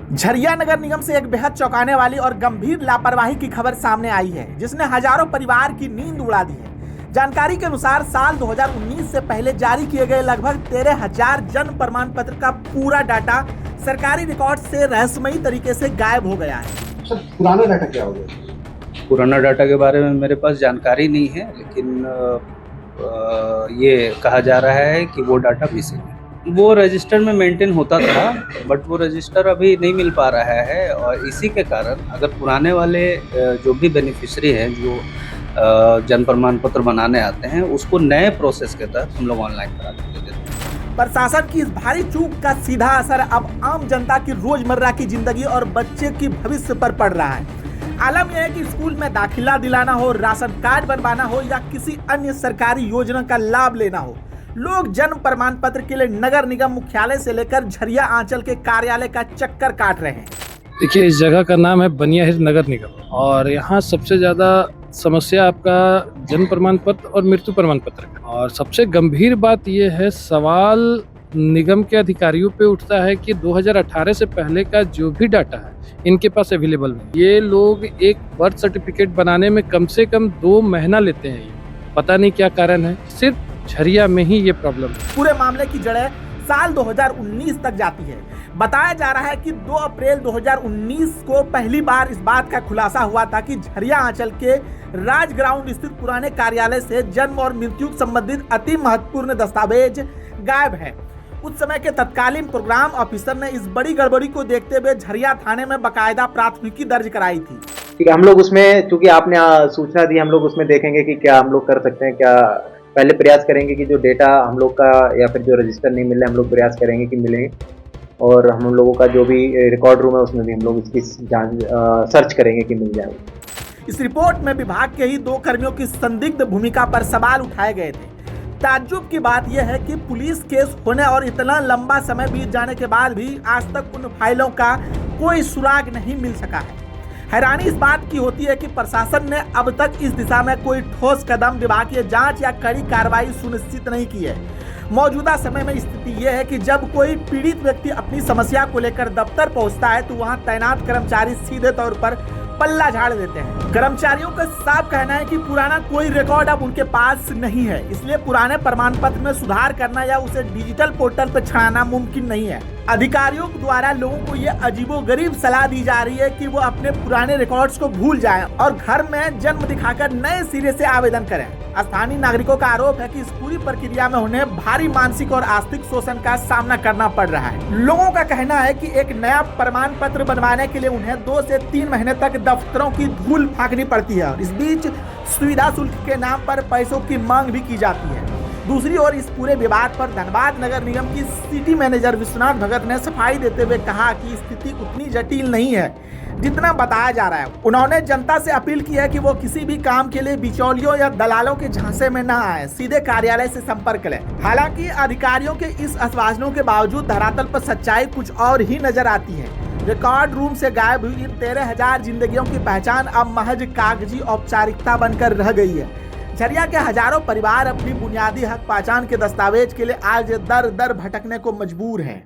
झरिया नगर निगम से एक बेहद चौंकाने वाली और गंभीर लापरवाही की खबर सामने आई है, जिसने हजारों परिवार की नींद उड़ा दी है। जानकारी के अनुसार साल 2019 से पहले जारी किए गए लगभग 13,000 जन्म प्रमाण पत्र का पूरा डाटा सरकारी रिकॉर्ड से रहस्यमयी तरीके से गायब हो गया है। सर, पुराना डाटा क्या हो गया? पुराना डाटा के बारे में मेरे पास जानकारी नहीं है, लेकिन ये कहा जा रहा है कि वो डाटा मिसिंग है। वो रजिस्टर में मेंटेन होता था, बट वो रजिस्टर अभी नहीं मिल पा रहा है और इसी के कारण अगर पुराने वाले जो भी बेनिफिशियरी हैं जो जन्म प्रमाण पत्र बनाने आते हैं, उसको नए प्रोसेस के तहत हम लोग ऑनलाइन करा देते हैं। प्रशासन की इस भारी चूक का सीधा असर अब आम जनता की रोजमर्रा की जिंदगी और बच्चे की भविष्य पर पड़ रहा है। आलम यह है कि स्कूल में दाखिला दिलाना हो, राशन कार्ड बनवाना हो या किसी अन्य सरकारी योजना का लाभ लेना हो, लोग जन्म प्रमाण पत्र के लिए नगर निगम मुख्यालय से लेकर झरिया आंचल के कार्यालय का चक्कर काट रहे हैं। देखिए, इस जगह का नाम है बनियाहिर नगर निगम और यहाँ सबसे ज़्यादा समस्या आपका जन्म प्रमाण पत्र और मृत्यु प्रमाण पत्र का। और सबसे गंभीर बात यह है, सवाल निगम के अधिकारियों पे उठता है कि 2018 से पहले का जो भी डाटा है इनके पास अवेलेबल नहीं। ये लोग एक बर्थ सर्टिफिकेट बनाने में कम से कम 2 महीना लेते हैं। पता नहीं क्या कारण है, सिर्फ झरिया में ही ये प्रॉब्लम है। पूरे मामले की जड़ें साल 2019 तक जाती है। बताया जा रहा है कि 2 अप्रैल 2019 को पहली बार इस बात का खुलासा हुआ था कि झरिया आंचल के राज ग्राउंड स्थित पुराने कार्यालय से जन्म और मृत्यु संबंधित अति महत्वपूर्ण दस्तावेज गायब है। उस समय के तत्कालीन प्रोग्राम ऑफिसर ने इस बड़ी गड़बड़ी को देखते हुए झरिया थाने में बाकायदा प्राथमिकी दर्ज कराई थी। ठीक है, हम लोग उसमें, चूंकि आपने सूचना दी, हम लोग उसमें देखेंगे कि क्या हम लोग कर सकते हैं। क्या पहले प्रयास करेंगे कि जो डेटा हम लोग का या फिर जो रजिस्टर नहीं मिल रहा है, हम लोग प्रयास करेंगे कि मिले, और हम लोगों का जो भी रिकॉर्ड रूम है उसमें भी हम लोग इसकी जांच सर्च करेंगे कि मिल जाए। इस रिपोर्ट में विभाग के ही 2 कर्मियों की संदिग्ध भूमिका पर सवाल उठाए गए थे। ताज्जुब की बात यह है कि पुलिस केस होने और इतना लंबा समय बीत जाने के बाद भी आज तक उन फाइलों का कोई सुराग नहीं मिल सका है। हैरानी इस बात की होती है कि प्रशासन ने अब तक इस दिशा में कोई ठोस कदम, विभागीय जांच या कड़ी कार्रवाई सुनिश्चित नहीं की है। मौजूदा समय में स्थिति यह है कि जब कोई पीड़ित व्यक्ति अपनी समस्या को लेकर दफ्तर पहुंचता है तो वहां तैनात कर्मचारी सीधे तौर पर पल्ला झाड़ देते हैं। कर्मचारियों का साफ कहना है कि पुराना कोई रिकॉर्ड अब उनके पास नहीं है, इसलिए पुराने प्रमाण पत्र में सुधार करना या उसे डिजिटल पोर्टल पर छाना मुमकिन नहीं है। अधिकारियों द्वारा लोगों को ये अजीबोगरीब सलाह दी जा रही है कि वो अपने पुराने रिकॉर्ड्स को भूल जाएं और घर में जन्म दिखाकर नए सिरे से आवेदन करें। स्थानीय नागरिकों का आरोप है कि इस पूरी प्रक्रिया में उन्हें भारी मानसिक और आर्थिक शोषण का सामना करना पड़ रहा है। लोगों का कहना है कि एक नया प्रमाण पत्र बनवाने के लिए उन्हें 2 से 3 महीने तक दफ्तरों की धूल फाँकनी पड़ती है और इस बीच सुविधा शुल्क के नाम पर पैसों की मांग भी की जाती है। दूसरी ओर इस पूरे विवाद पर धनबाद नगर निगम की सिटी मैनेजर विश्वनाथ भगत ने सफाई देते हुए कहा कि स्थिति उतनी जटिल नहीं है जितना बताया जा रहा है। उन्होंने जनता से अपील की है कि वो किसी भी काम के लिए बिचौलियों या दलालों के झांसे में न आए, सीधे कार्यालय से संपर्क करें। हालांकि अधिकारियों के इस आश्वासनों के बावजूद धरातल पर सच्चाई कुछ और ही नजर आती है। रिकॉर्ड रूम से गायब हुई इन 13,000 जिंदगियों की पहचान अब महज कागजी औपचारिकता बनकर रह गई है। झरिया के हजारों परिवार अपनी बुनियादी हक पहचान के दस्तावेज के लिए आज दर दर भटकने को मजबूर हैं।